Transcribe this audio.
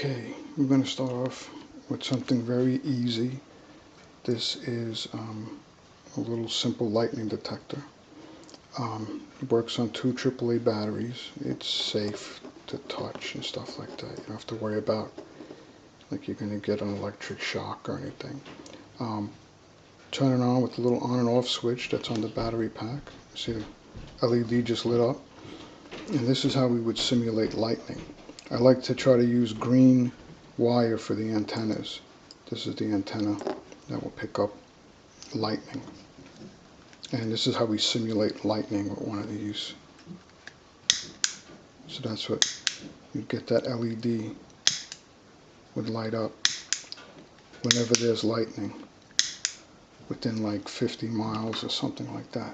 Okay, we're going to start off with something very easy. This is a little simple lightning detector. It works on 2 AAA batteries. It's safe to touch and stuff like that. You don't have to worry about like you're going to get an electric shock or anything. Turn it on with the little on and off switch that's on the battery pack. See the LED just lit up? And this is how we would simulate lightning. I like to try to use green wire for the antennas. This is the antenna that will pick up lightning. And this is how we simulate lightning with one of these. So that's what you'd get, that LED would light up whenever there's lightning within like 50 miles or something like that.